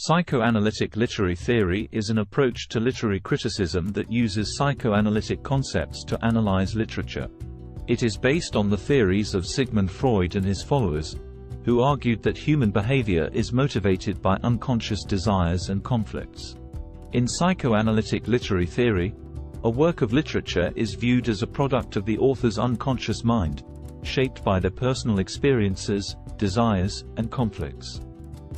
Psychoanalytic literary theory is an approach to literary criticism that uses psychoanalytic concepts to analyze literature. It is based on the theories of Sigmund Freud and his followers, who argued that human behavior is motivated by unconscious desires and conflicts. In psychoanalytic literary theory, a work of literature is viewed as a product of the author's unconscious mind, shaped by their personal experiences, desires, and conflicts.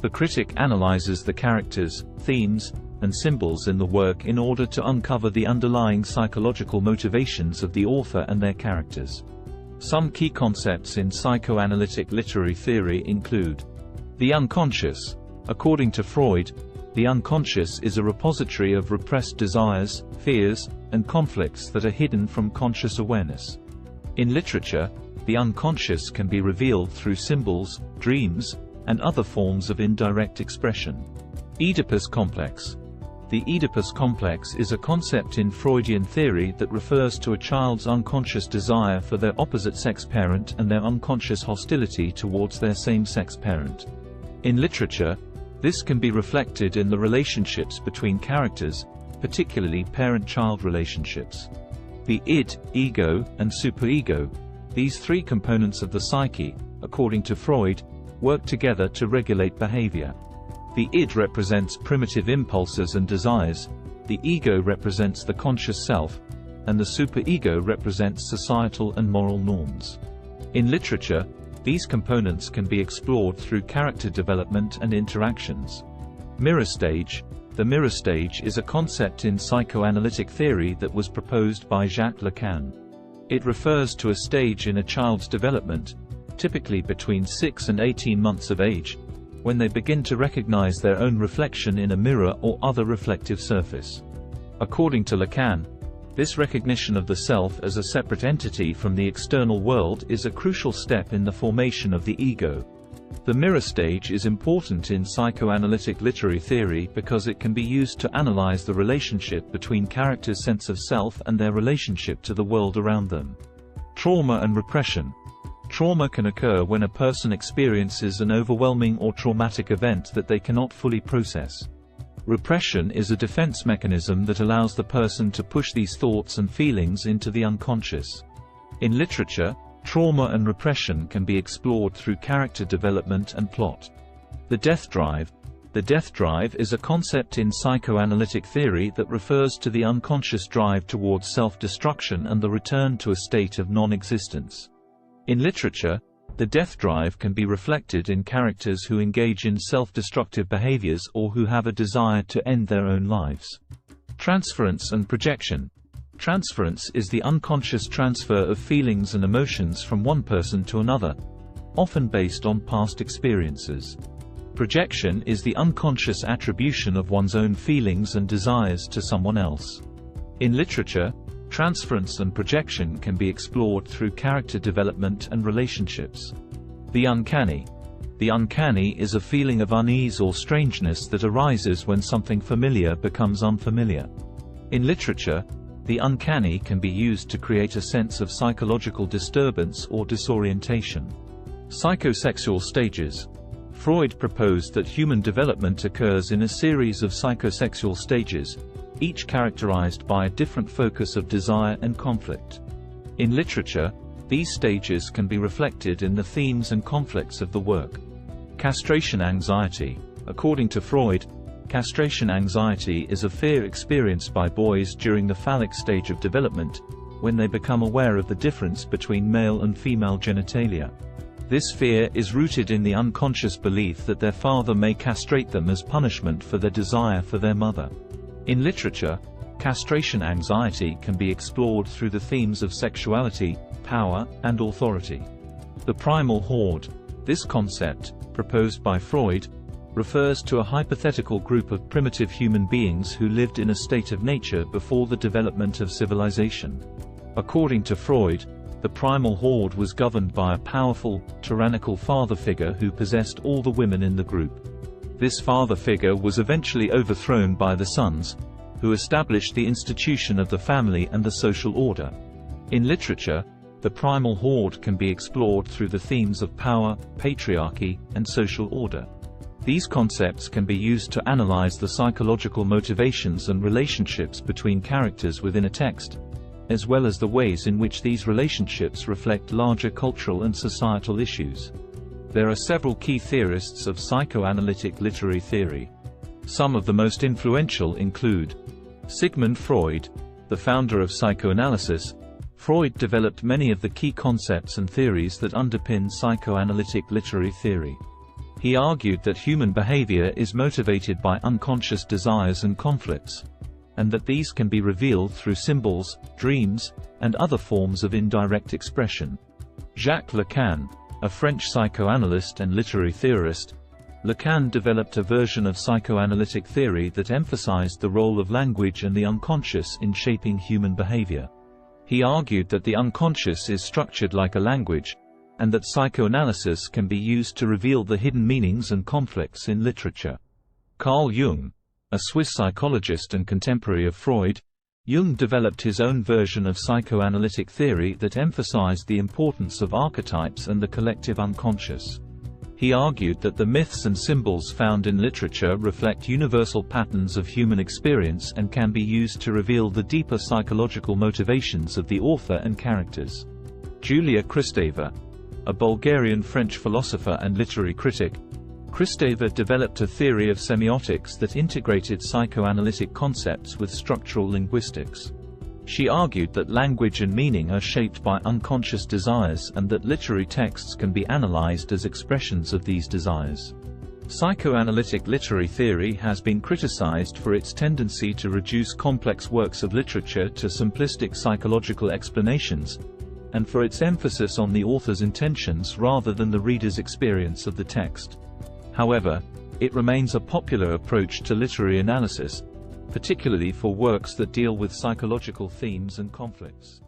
The critic analyzes the characters, themes, and symbols in the work in order to uncover the underlying psychological motivations of the author and their characters. Some key concepts in psychoanalytic literary theory include the unconscious. According to Freud, the unconscious is a repository of repressed desires, fears, and conflicts that are hidden from conscious awareness. In literature, the unconscious can be revealed through symbols, dreams, and other forms of indirect expression. Oedipus complex. The Oedipus complex is a concept in Freudian theory that refers to a child's unconscious desire for their opposite-sex parent and their unconscious hostility towards their same-sex parent. In literature, this can be reflected in the relationships between characters, particularly parent-child relationships. The id, ego, and superego, these three components of the psyche, according to Freud, work together to regulate behavior. The id represents primitive impulses and desires, the ego represents the conscious self, and the superego represents societal and moral norms. In literature, these components can be explored through character development and interactions. Mirror stage. The mirror stage is a concept in psychoanalytic theory that was proposed by Jacques Lacan. It refers to a stage in a child's development, typically between 6 and 18 months of age, when they begin to recognize their own reflection in a mirror or other reflective surface. According to Lacan, this recognition of the self as a separate entity from the external world is a crucial step in the formation of the ego. The mirror stage is important in psychoanalytic literary theory because it can be used to analyze the relationship between characters' sense of self and their relationship to the world around them. Trauma and repression. Trauma can occur when a person experiences an overwhelming or traumatic event that they cannot fully process. Repression is a defense mechanism that allows the person to push these thoughts and feelings into the unconscious. In literature, trauma and repression can be explored through character development and plot. The death drive. The death drive is a concept in psychoanalytic theory that refers to the unconscious drive towards self-destruction and the return to a state of non-existence. In literature, the death drive can be reflected in characters who engage in self-destructive behaviors or who have a desire to end their own lives. Transference and projection. Transference is the unconscious transfer of feelings and emotions from one person to another, often based on past experiences. Projection is the unconscious attribution of one's own feelings and desires to someone else. In literature, transference and projection can be explored through character development and relationships. The uncanny. The uncanny is a feeling of unease or strangeness that arises when something familiar becomes unfamiliar. In literature, the uncanny can be used to create a sense of psychological disturbance or disorientation. Psychosexual stages. Freud proposed that human development occurs in a series of psychosexual stages, each characterized by a different focus of desire and conflict. In literature, these stages can be reflected in the themes and conflicts of the work. Castration anxiety. According to Freud, castration anxiety is a fear experienced by boys during the phallic stage of development, when they become aware of the difference between male and female genitalia. This fear is rooted in the unconscious belief that their father may castrate them as punishment for their desire for their mother. In literature, castration anxiety can be explored through the themes of sexuality, power, and authority. The primal horde. This concept, proposed by Freud, refers to a hypothetical group of primitive human beings who lived in a state of nature before the development of civilization. According to Freud, the primal horde was governed by a powerful, tyrannical father figure who possessed all the women in the group. This father figure was eventually overthrown by the sons, who established the institution of the family and the social order. In literature, the primal horde can be explored through the themes of power, patriarchy, and social order. These concepts can be used to analyze the psychological motivations and relationships between characters within a text, as well as the ways in which these relationships reflect larger cultural and societal issues. There are several key theorists of psychoanalytic literary theory. Some of the most influential include Sigmund Freud, the founder of psychoanalysis. Freud developed many of the key concepts and theories that underpin psychoanalytic literary theory. He argued that human behavior is motivated by unconscious desires and conflicts, and that these can be revealed through symbols, dreams, and other forms of indirect expression. Jacques Lacan, a French psychoanalyst and literary theorist, Lacan developed a version of psychoanalytic theory that emphasized the role of language and the unconscious in shaping human behavior. He argued that the unconscious is structured like a language, and that psychoanalysis can be used to reveal the hidden meanings and conflicts in literature. Carl Jung, a Swiss psychologist and contemporary of Freud, Jung developed his own version of psychoanalytic theory that emphasized the importance of archetypes and the collective unconscious. He argued that the myths and symbols found in literature reflect universal patterns of human experience and can be used to reveal the deeper psychological motivations of the author and characters. Julia Kristeva, a Bulgarian-French philosopher and literary critic, Kristeva developed a theory of semiotics that integrated psychoanalytic concepts with structural linguistics. She argued that language and meaning are shaped by unconscious desires and that literary texts can be analyzed as expressions of these desires. Psychoanalytic literary theory has been criticized for its tendency to reduce complex works of literature to simplistic psychological explanations, and for its emphasis on the author's intentions rather than the reader's experience of the text. However, it remains a popular approach to literary analysis, particularly for works that deal with psychological themes and conflicts.